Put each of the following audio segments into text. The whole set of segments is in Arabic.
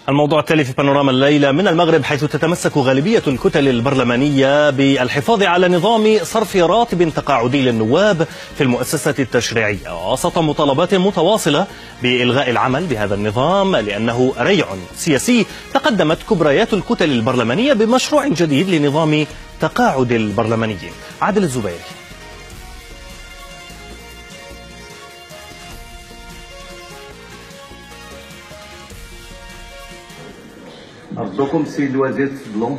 الموضوع التالي في بانوراما الليلة من المغرب، حيث تتمسك غالبية الكتل البرلمانية بالحفاظ على نظام صرف راتب تقاعدي للنواب في المؤسسة التشريعية، وسط مطالبات متواصلة بإلغاء العمل بهذا النظام لأنه ريع سياسي. تقدمت كبريات الكتل البرلمانية بمشروع جديد لنظام تقاعد البرلمانيين. عادل الزبيري. أرجوكم سيد الوزير تفضلوا.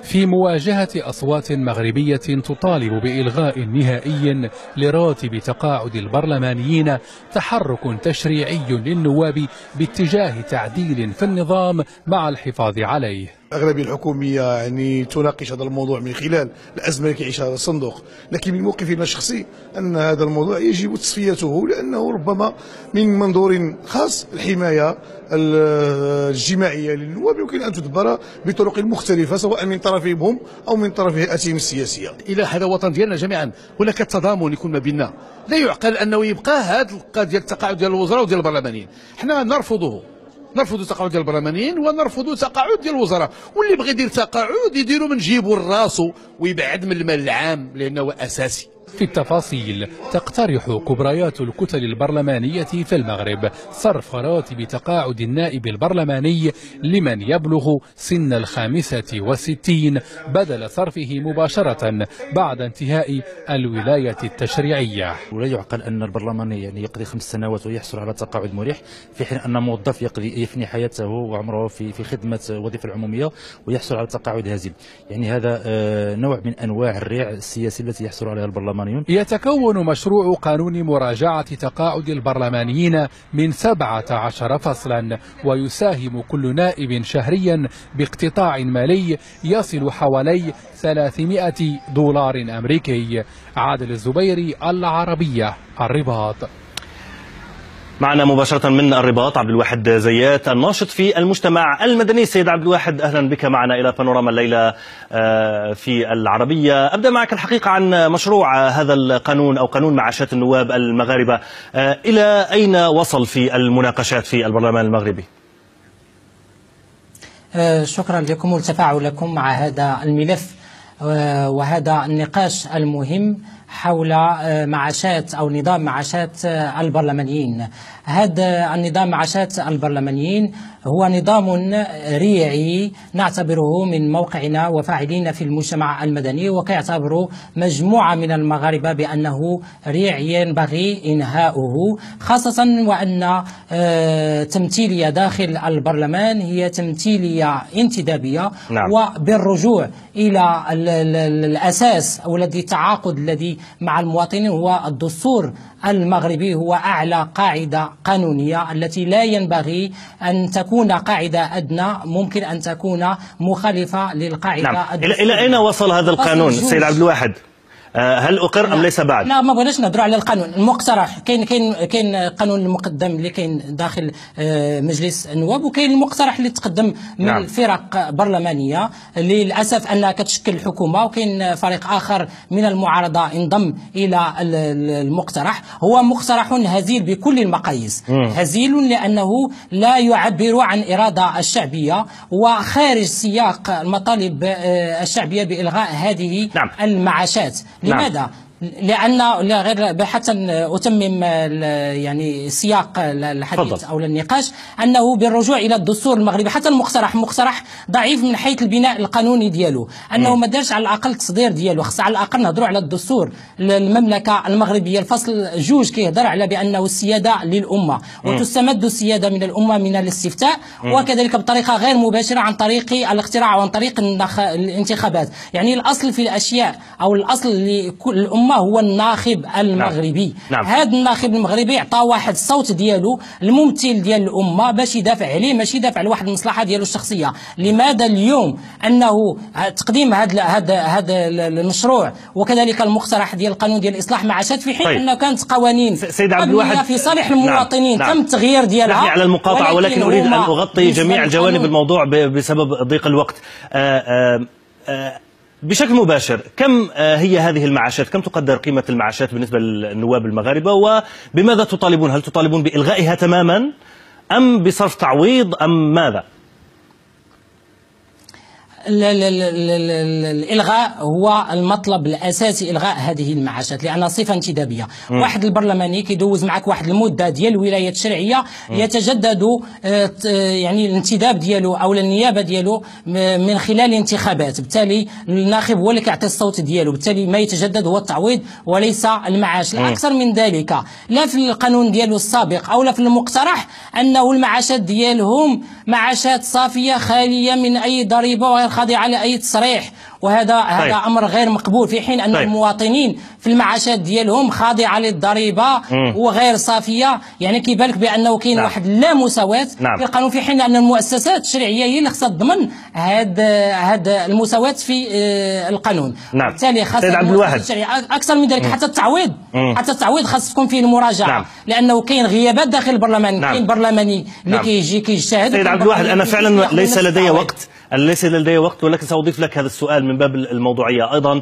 في مواجهة أصوات مغربية تطالب بإلغاء نهائي لراتب تقاعد البرلمانيين، تحرك تشريعي للنواب باتجاه تعديل في النظام مع الحفاظ عليه. الأغلبية الحكومية تناقش هذا الموضوع من خلال الأزمة اللي كيعيشها هذا الصندوق، لكن من موقفنا الشخصي أن هذا الموضوع يجب تصفيته، لأنه ربما من منظور خاص الحماية الاجتماعية للنواب يمكن أن تدبر بطرق مختلفة، سواء من طرفهم هم أو من طرف هيئتهم السياسية. إلى هذا الوطن ديالنا جميعا هناك تضامن يكون ما بيننا، لا يعقل أنه يبقى هذا القضية ديال التقاعد ديال الوزراء وديال البرلمانيين. حنا نرفض تقاعد ديال البرلمانيين ونرفض تقاعد ديال الوزراء، واللي بغى يدير تقاعد يديروا من جيبه لراسو ويبعد من المال العام لأنه اساسي. في التفاصيل، تقترح كبريات الكتل البرلمانية في المغرب صرف راتب تقاعد النائب البرلماني لمن يبلغ سن 65 بدل صرفه مباشرة بعد انتهاء الولاية التشريعية. ولا يعقل أن البرلماني يقضي 5 سنوات ويحصل على تقاعد مريح، في حين أن موظف يفني حياته وعمره في خدمة الوظيفة العمومية ويحصل على تقاعد هزيل. هذا نوع من أنواع الريع السياسي التي يحصل عليها البرلمان. يتكون مشروع قانون مراجعة تقاعد البرلمانيين من 17 فصلا، ويساهم كل نائب شهريا باقتطاع مالي يصل حوالي $300 أمريكي. عادل الزبيري، العربية، الرباط. معنا مباشرة من الرباط عبد الواحد زيات، الناشط في المجتمع المدني. سيد عبد الواحد، أهلا بك معنا إلى بانوراما الليلة في العربية. أبدأ معك الحقيقة عن مشروع هذا القانون أو قانون معاشات النواب المغاربة، إلى أين وصل في المناقشات في البرلمان المغربي؟ شكرا لكم وتفاعلكم مع هذا الملف وهذا النقاش المهم حول معاشات أو نظام معاشات البرلمانيين. هذا النظام معاشات البرلمانيين هو نظام ريعي نعتبره من موقعنا وفاعلين في المجتمع المدني، وكيعتبر مجموعة من المغاربة بأنه ريع ينبغي إنهاؤه، خاصة وأن تمثيلية داخل البرلمان هي تمثيلية انتدابية. نعم. وبالرجوع إلى الأساس أو الذي التعاقد الذي مع المواطنين هو الدستور المغربي، هو أعلى قاعدة قانونية التي لا ينبغي أن تكون قاعدة أدنى، ممكن أن تكون مخالفة للقاعدة. نعم. إلى أين وصل هذا القانون سيد عبد الواحد؟ هل أقر أم ليس بعد؟ لا، ما بغيناش نهضروا على القانون المقترح. كاين قانون المقدم اللي كاين داخل مجلس النواب، وكاين المقترح اللي تقدم من نعم. فرق برلمانيه للاسف انها كتشكل الحكومه، وكاين فريق اخر من المعارضه انضم الى المقترح. هو مقترح هزيل بكل المقاييس، هزيل لانه لا يعبر عن اراده الشعبيه وخارج سياق المطالب الشعبيه بالغاء هذه نعم. المعاشات. لماذا؟ لأن غير حتى أتمم سياق الحديث أو النقاش، أنه بالرجوع إلى الدستور المغربي، حتى المقترح ضعيف من حيث البناء القانوني ديالو، أنه ما دارش على الأقل تصدير ديالو. خص على الأقل نهضروا على الدستور المملكة المغربية، الفصل 2 كيهضر على بأنه السيادة للأمة، وتستمد السيادة من الأمة من الاستفتاء، وكذلك بطريقة غير مباشرة عن طريق الاقتراع وعن طريق الانتخابات. الأصل في الأشياء أو الأصل لكل الأمة هو الناخب المغربي. نعم. هذا الناخب المغربي عطى واحد الصوت ديالو، الممثل ديال الامه، باش يدافع عليه، ماشي يدافع على واحد المصلحه ديالو الشخصيه. لماذا اليوم انه تقديم هذا المشروع وكذلك المقترح ديال القانون ديال اصلاح معاشات، في حين انه كانت قوانين قانونيه في صالح المواطنين تم التغيير ديالها؟ نحن على المقاطعه، ولكن اريد ان اغطي جميع جوانب الموضوع بسبب ضيق الوقت. بشكل مباشر، كم هي هذه المعاشات؟ كم تقدر قيمة المعاشات بالنسبة للنواب المغاربة، وبماذا تطالبون؟ هل تطالبون بإلغائها تماما أم بصرف تعويض أم ماذا؟ الإلغاء هو المطلب الأساسي، إلغاء هذه المعاشات، لأنها صفة انتدابية. واحد البرلماني كيدوز معك واحد المدة ديال الولاية التشريعية يتجدد يعني الانتداب ديالو أو النيابة ديالو من خلال الانتخابات، بالتالي الناخب هو اللي كيعطي الصوت ديالو، بالتالي ما يتجدد هو التعويض وليس المعاش. الأكثر من ذلك لا في القانون ديالو السابق أو لا في المقترح أنه المعاشات ديالهم معاشات صافية خالية من أي ضريبة وغير خاضعة لأي تصريح، وهذا أمر غير مقبول، في حين أن المواطنين في المعاشات ديالهم خاضعة للضريبة وغير صافية. يعني كيبان لك بأنه كاين واحد لا مساواة في القانون، في حين أن المؤسسات التشريعية هي اللي خصها تضمن هاد المساواة في القانون. بالتالي خاص أكثر من ذلك حتى التعويض خاص تكون فيه المراجعة، لأنه كاين غيابات داخل البرلمان، كاين برلماني اللي كيجي كيجتهد. سيد عبد الواحد، أنا فعلا ليس لدي وقت ولكن سأضيف لك هذا السؤال من باب الموضوعية أيضا.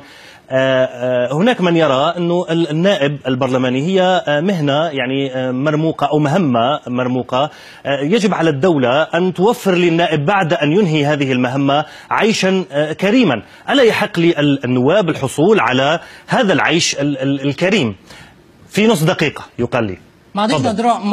هناك من يرى أنه النائب البرلماني هي مهنة يعني مرموقة أو مهمة مرموقة، يجب على الدولة أن توفر للنائب بعد أن ينهي هذه المهمة عيشا كريما. ألا يحق للنواب الحصول على هذا العيش الكريم؟ في نص دقيقة يقال لي. ما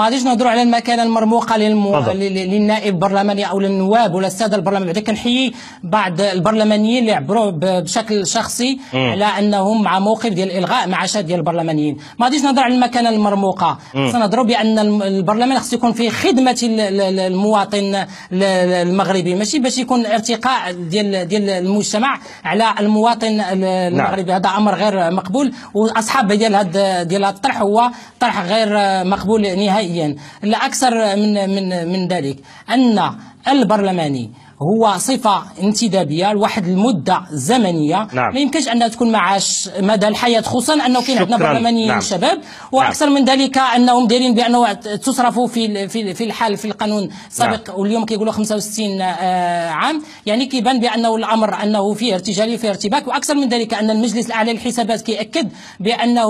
غاديش نهضروا على المكانه المرموقه للنائب البرلماني او للنواب ولا الساده البرلمانيين، بعدا كنحيي بعض البرلمانيين اللي عبروا بشكل شخصي على انهم مع موقف ديال الغاء معاشات ديال البرلمانيين. ما غاديش نهضر على المكانه المرموقه، سنهضروا بان البرلمان خصو يكون في خدمه المواطن المغربي، ماشي باش يكون ارتقاء ديال المجتمع على المواطن المغربي. هذا امر غير مقبول، واصحاب ديال هذا الطرح هو طرح غير مقبول نهائيا. الأكثر من ذلك أن البرلماني هو صفة انتدابية لواحد المدة زمنية، ما يمكنش أنها تكون معاش مدى الحياة، خصوصا أنه كاين عندنا برلمانيين شباب، وأكثر من ذلك أنهم دايرين بأنه تصرفوا في الحال في القانون السابق، واليوم كيقولوا 65 عام. يعني كيبان بأنه الأمر أنه فيه ارتجالية وفيه ارتباك، وأكثر من ذلك أن المجلس الأعلى للحسابات كيأكد بأنه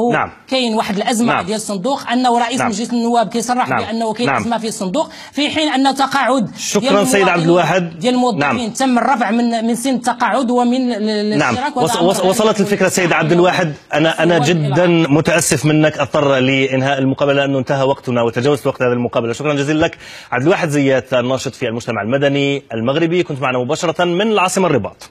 كاين واحد الأزمة ديال الصندوق، أنه رئيس مجلس النواب كيصرح بأنه كاين أزمة في الصندوق، في حين أن تقاعد شكرا سيد عبد الواحد ديال الموظفين تم الرفع من سن التقاعد ومن الاشتراك. وصلت الفكرة سيد عبد الواحد. أنا جدا متأسف منك، أضطر لإنهاء المقابلة لأنه انتهى وقتنا وتجاوزت وقت هذه المقابلة. شكرا جزيلا لك عبد الواحد زيات، الناشط في المجتمع المدني المغربي، كنت معنا مباشرة من العاصمة الرباط.